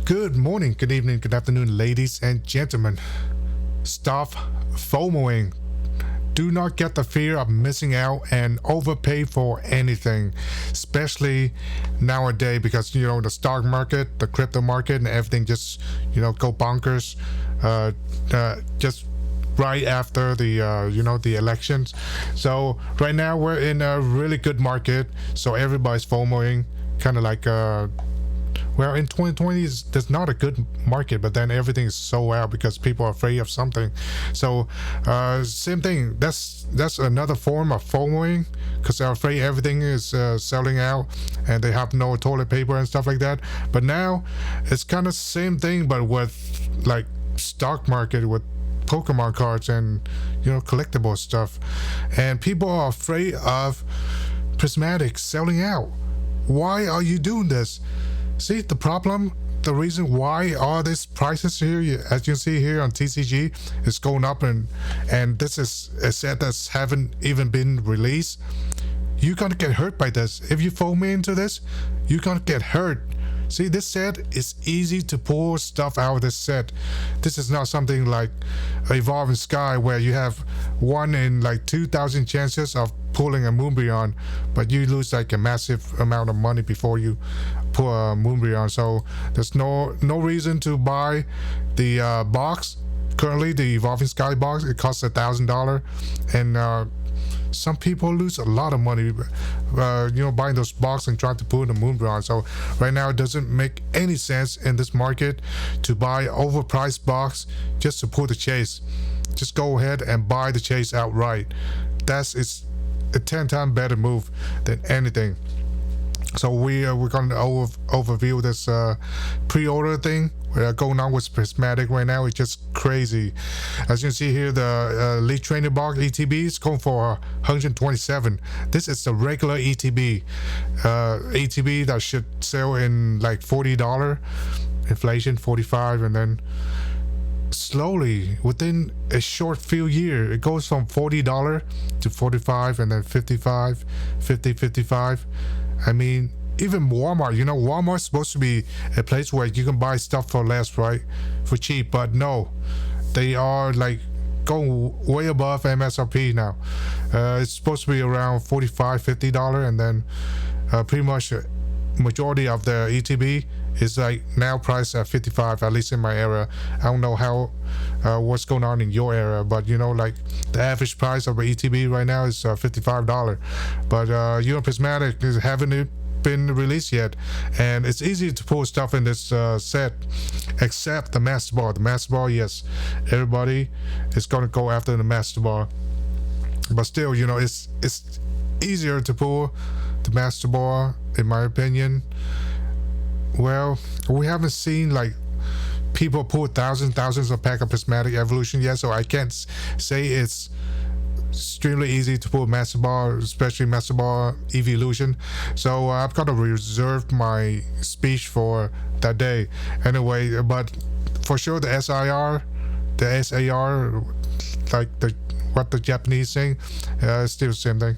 Good morning, good evening, good afternoon, ladies and gentlemen. Stop FOMOing. Do not get the fear of missing out and overpay for anything, especially nowadays because the stock market, the crypto market, and everything just go bonkers. Just right after the elections. So right now we're in a really good market. So everybody's FOMOing, kind of like well, in 2020, there's not a good market, but then everything is sold out because people are afraid of something. So, same thing. That's another form of FOMOing because they're afraid everything is selling out and they have no toilet paper and stuff like that. But now, it's kind of same thing, but with like stock market with Pokemon cards and collectible stuff, and people are afraid of Prismatic selling out. Why are you doing this? See the problem, the reason why all these prices here, as you see here on TCG, is going up, and this is a set that haven't even been released. You're gonna get hurt by this. If you FOMO into this, you're gonna get hurt. See, this set is easy to pull stuff out of this set. This is not something like Evolving Sky where you have 1 in like 2,000 chances of pulling a Moonbreon, but you lose like a massive amount of money before you pull a Moonbreon. So there's no reason to buy the box. Currently, the Evolving Sky box, it costs $1,000, and some people lose a lot of money, buying those boxes and trying to pull the Moonbreon. So right now, it doesn't make any sense in this market to buy overpriced box just to pull the chase. Just go ahead and buy the chase outright. It's a 10 times better move than anything. So we're going to overview this pre-order thing going on with Prismatic right now. It's just crazy. As you can see here, the Elite Trainer Box ETB is going for 127. This is the regular ETB. ETB that should sell in like $40. Inflation $45, and then slowly within a short few years it goes from $40 to $45, and then $55, $50, $55. I mean, even Walmart, Walmart's supposed to be a place where you can buy stuff for less, right? For cheap, but no. They are like going way above MSRP now. It's supposed to be around $45, $50, and then pretty much majority of the ETB is like now priced at $55, at least in my area. I don't know how what's going on in your area, but like the average price of an ETB right now is $55. But Prismatic haven't been released yet, and it's easy to pull stuff in this set, except the Master Ball. The Master Ball, yes, everybody is gonna go after the Master Ball, but still, it's easier to pull the Master Ball, in my opinion. Well, we haven't seen like people pull thousands of pack of Prismatic Evolution yet, so I can't say it's extremely easy to pull Master Ball, especially Master Ball Evolution. So I've got to reserve my speech for that day. Anyway, but for sure the SAR, like what the Japanese saying, it's still the same thing.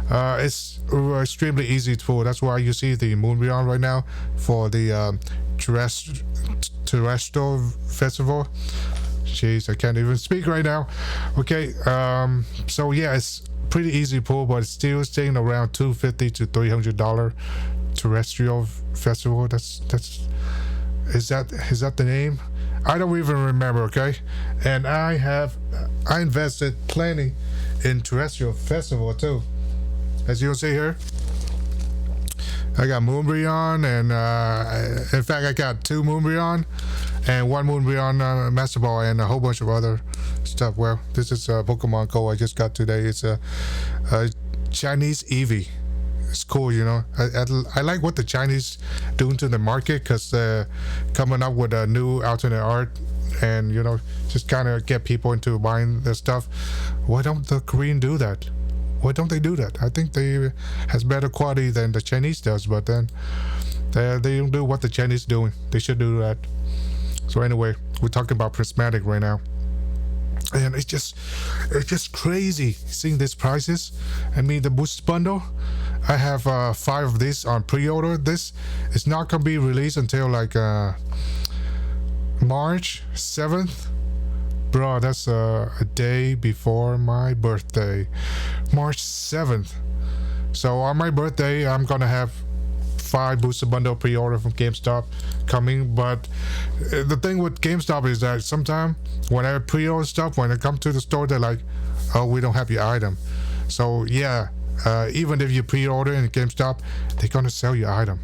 It's extremely easy to pull. That's why you see the Moonbreon right now for the terrestrial festival. Jeez, I can't even speak right now. Okay, so yeah, it's pretty easy to pull, but it's still staying around $250 to $300 terrestrial festival. Is that the name? I don't even remember. Okay, and I invested plenty in terrestrial festival too. As you can see here, I got Moonbreon, and in fact I got 2 Moonbreon and 1 Moonbreon Master Ball and a whole bunch of other stuff. Well, this is Pokemon Go I just got today. It's a Chinese Eevee. It's cool, I like what the Chinese doing to the market, because they're coming up with a new alternate art, and just kind of get people into buying their stuff. Why don't the Korean do that? Why don't they do that? I think they has better quality than the Chinese does, but then they don't do what the Chinese doing. They should do that. So anyway, we're talking about Prismatic right now. And it's just crazy seeing these prices. I mean, the boost bundle, I have 5 of these on pre-order. This is not gonna be released until like March 7th. Bro, that's a day before my birthday. March 7th. So on my birthday, I'm gonna have 5 booster bundle pre-order from GameStop coming. But the thing with GameStop is that sometimes when I pre-order stuff, when I come to the store, they're like, oh, we don't have your item. So yeah, even if you pre-order in GameStop, they're gonna sell your item.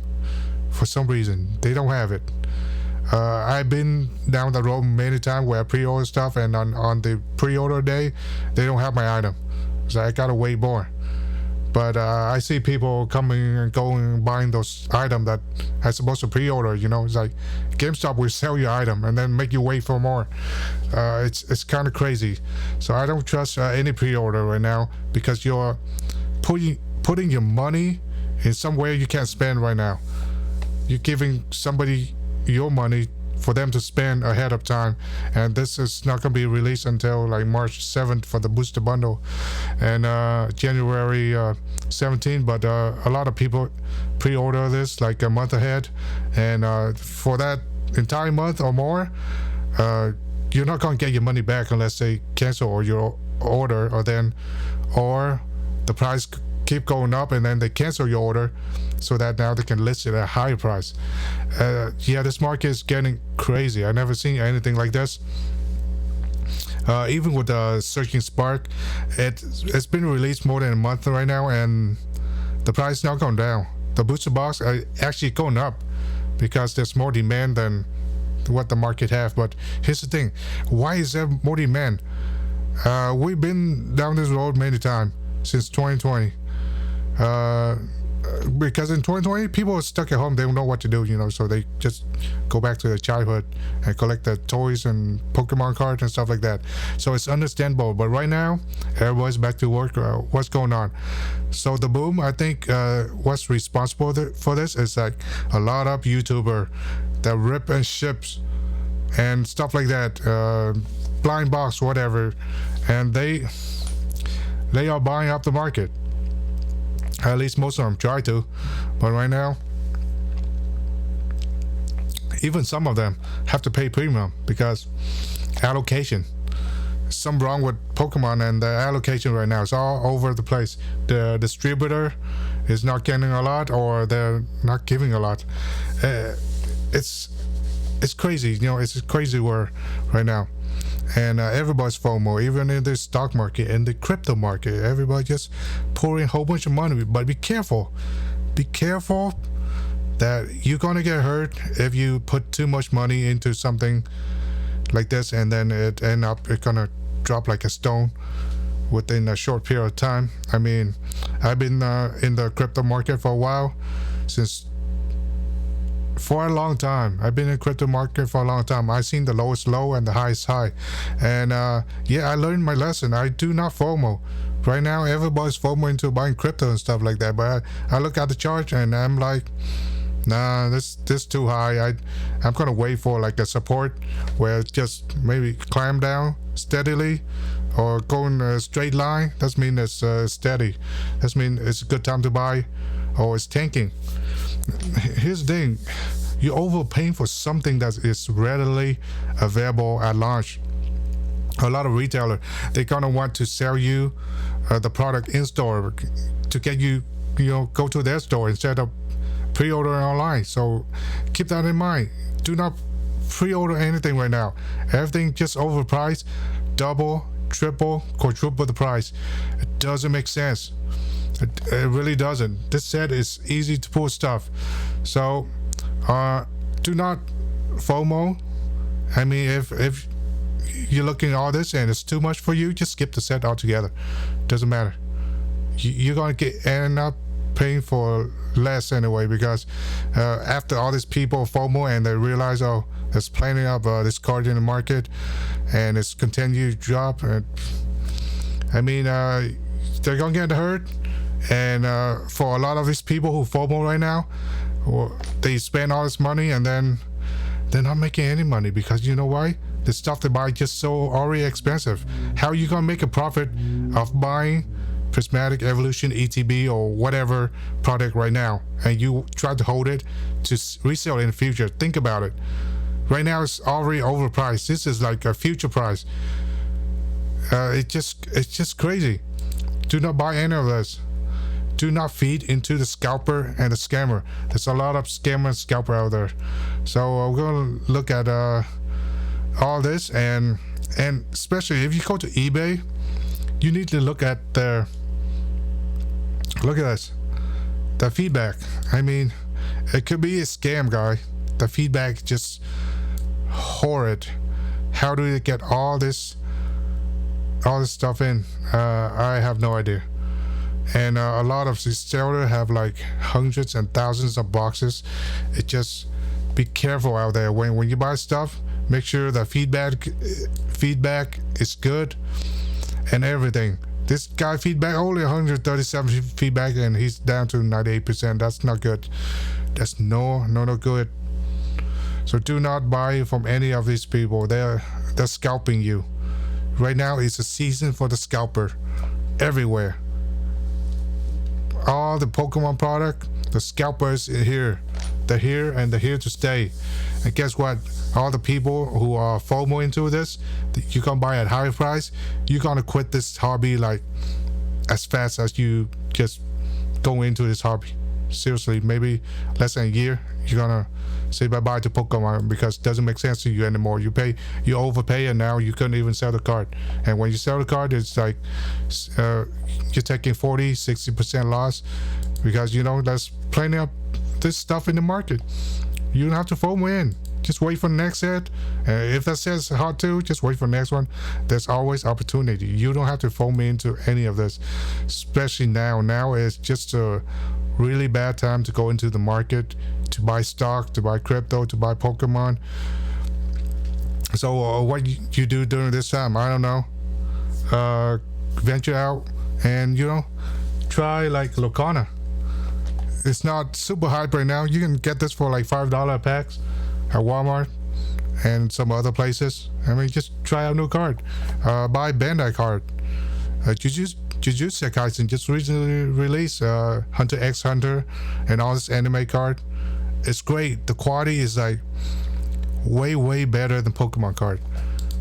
For some reason, they don't have it. I've been down the road many times where I pre-order stuff, and on the pre-order day, they don't have my item. So I gotta wait more. But I see people coming and going and buying those items that I'm supposed to pre-order. You know, it's like GameStop will sell your item and then make you wait for more. It's kind of crazy. So I don't trust any pre-order right now, because you're putting your money in somewhere you can't spend right now. You're giving somebody your money for them to spend ahead of time, and this is not going to be released until like March 7th for the booster bundle, and January 17th. But a lot of people pre-order this like a month ahead, and for that entire month or more, you're not going to get your money back unless they cancel or your order, or the price keep going up and then they cancel your order, so that now they can list it at a higher price. Yeah, this market is getting crazy. I never seen anything like this. Even with the Searching Spark, it's been released more than a month right now, and the price now going down. The booster box actually going up because there's more demand than what the market have. But here's the thing: why is there more demand? We've been down this road many times since 2020. Because in 2020 people are stuck at home, they don't know what to do, you know, so they just go back to their childhood and collect the toys and Pokemon cards and stuff like that. So it's understandable. But right now everybody's back to work. What's going on? So the boom, I think what's responsible for this is like a lot of YouTuber that rip and ships and stuff like that, blind box, whatever, and they are buying up the market. At least most of them try to, but right now, even some of them have to pay premium because allocation. Something wrong with Pokemon and the allocation right now. It's all over the place. The distributor is not getting a lot, or they're not giving a lot. It's crazy, you know. It's a crazy world right now. And everybody's FOMO, even in the stock market and the crypto market. Everybody just pouring a whole bunch of money. But be careful. Be careful that you're going to get hurt if you put too much money into something like this, and then it's going to drop like a stone within a short period of time. I mean, I've been in the crypto market for a while, for a long time. I've been in crypto market for a long time. I've seen the lowest low and the highest high, and yeah, I learned my lesson. I do not FOMO. Right now everybody's FOMO into buying crypto and stuff like that, but I look at the chart and I'm like, nah, this too high. I'm gonna wait for like a support where it just maybe climb down steadily or go in a straight line. That means it's steady. That means it's a good time to buy, or it's tanking. Here's the thing: you're overpaying for something that is readily available at launch. A lot of retailers, they're gonna want to sell you the product in store to get you, go to their store instead of pre-ordering online. So keep that in mind. Do not pre-order anything right now. Everything just overpriced, double, triple, quadruple the price. It doesn't make sense. It really doesn't. This set is easy to pull stuff. So do not FOMO. I mean, if you're looking at all this and it's too much for you, just skip the set altogether. Doesn't matter. You're gonna end up paying for less anyway, because after all these people FOMO and they realize, oh, there's plenty of this card in the market and it's continued to drop. I mean, they're gonna get hurt. And for a lot of these people who FOMO right now, they spend all this money and then they're not making any money, because you know why? The stuff they buy just so already expensive. How are you gonna make a profit of buying Prismatic, Evolution, ETB, or whatever product right now, and you try to hold it to resell in the future? Think about it. Right now it's already overpriced. This is like a future price. It's just crazy. Do not buy any of this. Do not feed into the scalper and the scammer. There's a lot of scammer and scalper out there. So we're gonna look at all this, and especially if you go to eBay, you need to look at their, look at this, the feedback. I mean, it could be a scam, guy. The feedback just horrid. How do they get all this stuff in? I have no idea. And a lot of these sellers have like hundreds and thousands of boxes. It just, be careful out there when you buy stuff. Make sure the feedback is good and everything. This guy feedback only 137 feedback, and he's down to 98%. That's not good. That's no good. So do not buy from any of these people. They're scalping you. Right now it's a season for the scalper everywhere. All the Pokemon product, the scalpers are here. They're here, and they're here to stay. And guess what? All the people who are FOMO into this, you can buy at high price. You're gonna quit this hobby like as fast as you just go into this hobby. Seriously, maybe less than a year, you're gonna say bye-bye to Pokemon because it doesn't make sense to you anymore. You overpay, and now you couldn't even sell the card. And when you sell the card, it's like you're taking 40-60% loss, because there's plenty of this stuff in the market. You don't have to FOMO in. Just wait for the next set. If that set's hot too, just wait for the next one. There's always opportunity. You don't have to FOMO into any of this, especially now. Now is just a really bad time to go into the market, to buy stock, to buy crypto, to buy Pokemon. So what you do during this time, I don't know. Venture out and try like Locana. It's not super hype right now. You can get this for like $5 packs at Walmart and some other places. I mean, just try out new card. Buy Bandai card. Jujutsu Kaisen just recently released Hunter x Hunter and all this anime card. It's great. The quality is like way better than Pokemon card.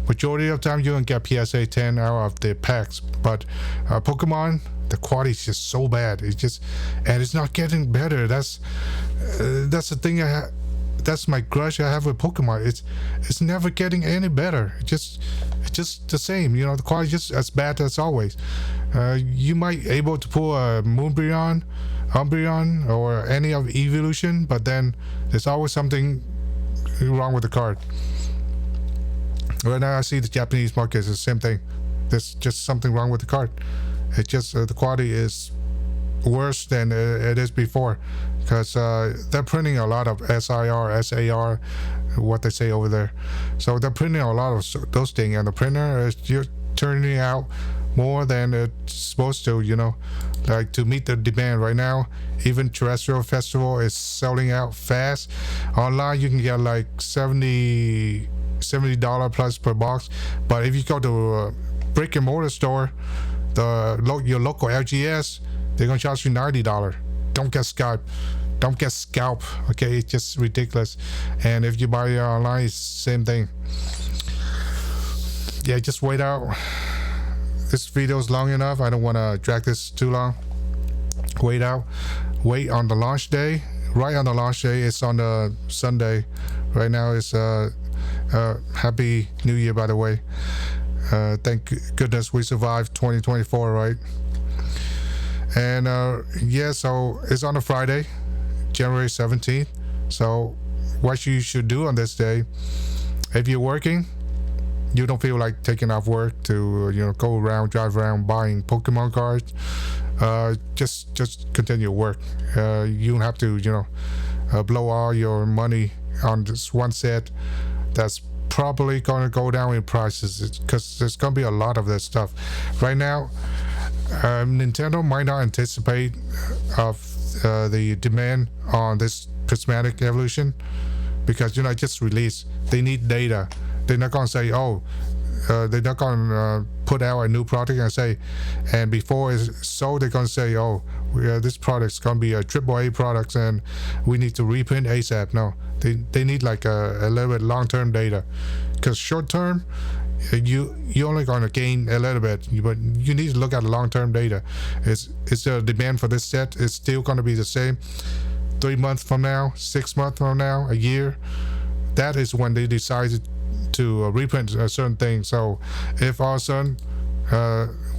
Majority of the time you can get PSA 10 out of the packs, but Pokemon, the quality is just so bad. And it's not getting better. That's the thing that's my grudge I have with Pokemon. It's never getting any better. It's just the same. The quality is just as bad as always. You might able to pull a Moonbreon, Umbreon, or any of Evolution, but then there's always something wrong with the card. Right now I see the Japanese market is the same thing. There's just something wrong with the card. It just the quality is worse than it is before, because they're printing a lot of SAR, what they say over there. So they're printing a lot of those things, and the printer is just turning out more than it's supposed to, like to meet the demand. Right now, even Terrestrial Festival is selling out fast. Online you can get like $70 plus per box, but if you go to a brick and mortar store, your local LGS, they're gonna charge you $90. Don't get scalped. Okay, it's just ridiculous. And if you buy it online, it's the same thing. Yeah, just wait out. This video is long enough. I don't want to drag this too long. Wait out. Wait on the launch day. Right on the launch day. It's on the Sunday. Right now it's Happy New Year, by the way. Thank goodness we survived 2024, right? And yeah, so it's on a Friday, January 17th. So what you should do on this day, if you're working, you don't feel like taking off work to go around, drive around buying Pokemon cards, just continue work. You don't have to blow all your money on this one set that's probably gonna go down in prices, because there's gonna be a lot of this stuff right now. Nintendo might not anticipate of the demand on this Prismatic evolution, because just released. They need data. They're not gonna say, they're not gonna put out a new product and say, and before it's sold, they're gonna say, this product's gonna be a AAA product and we need to reprint ASAP. No, they need like a little bit long-term data, because short-term you're only going to gain a little bit, but you need to look at long-term data. Is the demand for this set is still going to be the same 3 months from now, 6 months from now, a year? That is when they decided to reprint a certain thing. So if all of a sudden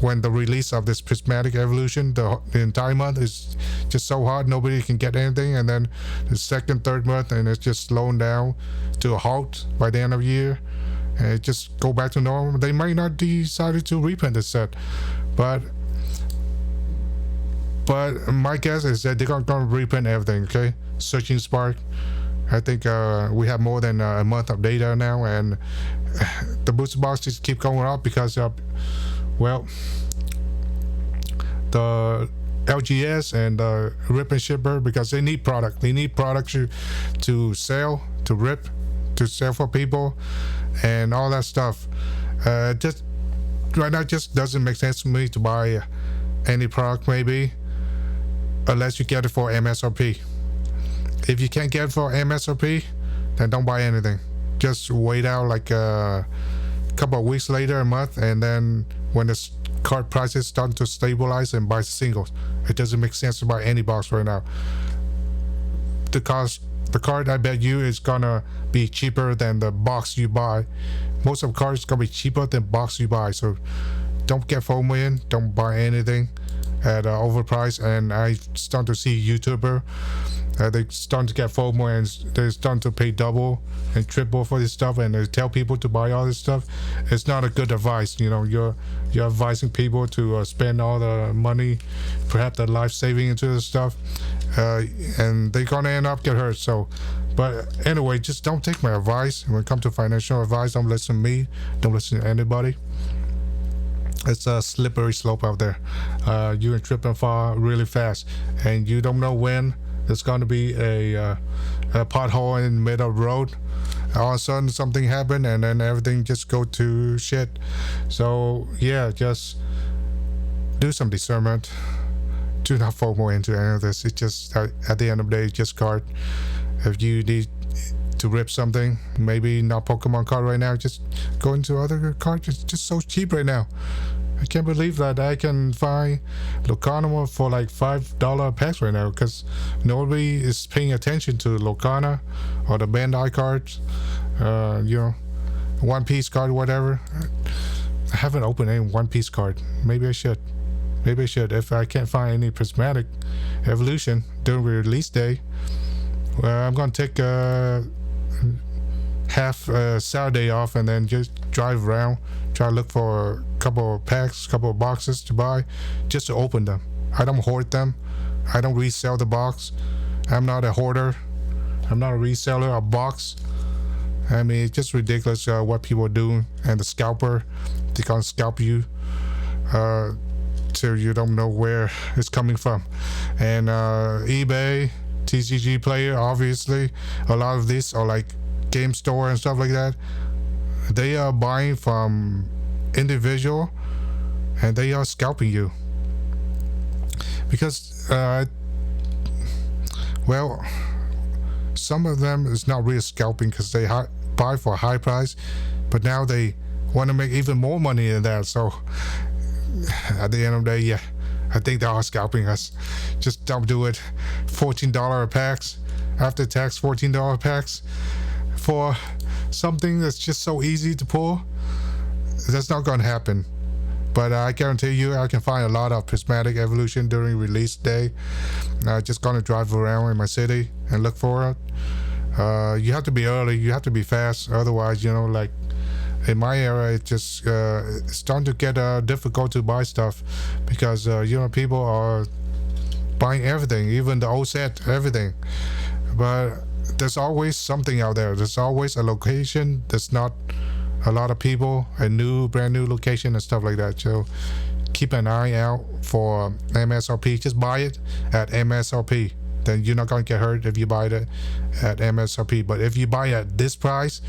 when the release of this Prismatic Evolution, the entire month is just so hard, nobody can get anything, and then the second, third month, and it's just slowing down to a halt by the end of the year, and it just go back to normal, they might not decide to reprint the set. But my guess is that they're gonna reprint everything. Okay, Searching Spark, I think we have more than a month of data now, and the booster box just keep going up because of, well, the LGS and the Rip and Shipper, because they need product. They need product to sell, to rip, to sell for people, and all that stuff. Just right now, just doesn't make sense to me to buy any product, maybe, unless you get it for MSRP. If you can't get it for MSRP, then don't buy anything. Just wait out like a couple of weeks later, a month, and then when the card prices start to stabilize, and buy the singles. It doesn't make sense to buy any box right now. The card, I bet you, is gonna be cheaper than the box you buy. Most of the cards gonna be cheaper than box you buy. So don't get FOMO in. Don't buy anything at overpriced. And I start to see YouTuber, they starting to get FOMO, and they're starting to pay double and triple for this stuff, and they tell people to buy all this stuff. It's not a good advice. You know, you're advising people to spend all the money, perhaps their life saving, into this stuff, and they're gonna end up get hurt. So, but anyway, just don't take my advice when it comes to financial advice. Don't listen to me. Don't listen to anybody. It's a slippery slope out there. You can trip and fall really fast, and you don't know when there's going to be a pothole in the middle of the road. All of a sudden something happened, and then everything just go to shit. So yeah, just do some discernment. Do not FOMO into any of this. It's just at the end of the day, just card. If you need to rip something, maybe not Pokemon card right now, just go into other cards. It's just so cheap right now. I can't believe that I can find Locana for like $5 packs right now, because nobody is paying attention to Locana or the Bandai cards, you know, One Piece card, whatever. I haven't opened any One Piece card. Maybe I should. Maybe I should. If I can't find any Prismatic Evolution during release day, well, I'm gonna take half Saturday off and then just drive around, try to look for a couple of packs, couple of boxes to buy, just to open them. I don't hoard them. I don't resell the box. I'm not a hoarder. I'm not a reseller of box. I mean, it's just ridiculous what people are doing. And the scalper, they can scalp you till you don't know where it's coming from. And eBay, TCG Player, obviously, a lot of these are like Game Store and stuff like that. They are buying from individual, and they are scalping you, because well, some of them is not really scalping because they buy for a high price, but now they want to make even more money than that. So at the end of the day, yeah, I think they are scalping us. Just don't do it. $14 packs, after tax $14 packs for something that's just so easy to pull. That's not going to happen. But I guarantee you, I can find a lot of Prismatic Evolution during release day. Just gonna drive around in my city and look for it. You have to be early, you have to be fast, otherwise, you know, like in my area, it's just it's starting to get difficult to buy stuff, because you know, people are buying everything, even the old set, everything. But there's always something out there. There's always a location that's not a lot of people, a brand new location and stuff like that. So keep an eye out for MSRP. Just buy it at MSRP. Then you're not gonna get hurt if you buy it at MSRP. But if you buy at this price,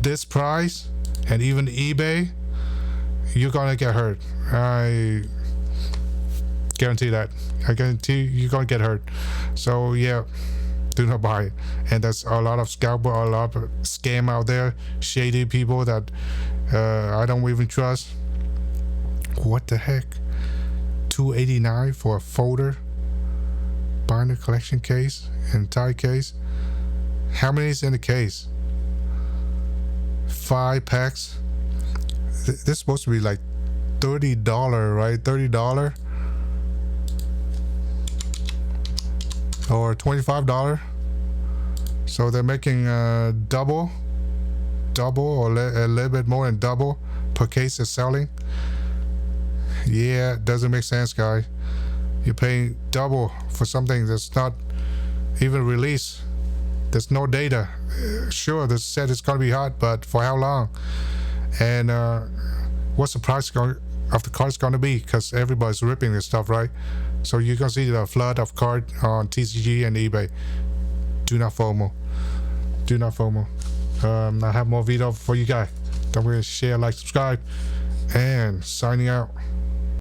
and even eBay, you're gonna get hurt. Guarantee that. I guarantee you're gonna get hurt. So yeah, do not buy it. And there's a lot of scalper, a lot of scam out there, shady people that I don't even trust. What the heck? $289 for a folder, binder, collection case, entire case. How many is in the case? 5 packs. This is supposed to be like $30, right? $30 or $25. So they're making double or a little bit more than double per case they're selling. Yeah, it doesn't make sense, guy. You're paying double for something that's not even released. There's no data. Sure, they said it's gonna be hot, but for how long? And what's the price of the cards gonna be? Because everybody's ripping this stuff, right? So you're gonna see the flood of card on TCG and eBay. Do not FOMO. Do not FOMO. I have more video for you guys. Don't forget to share, like, subscribe, and signing out.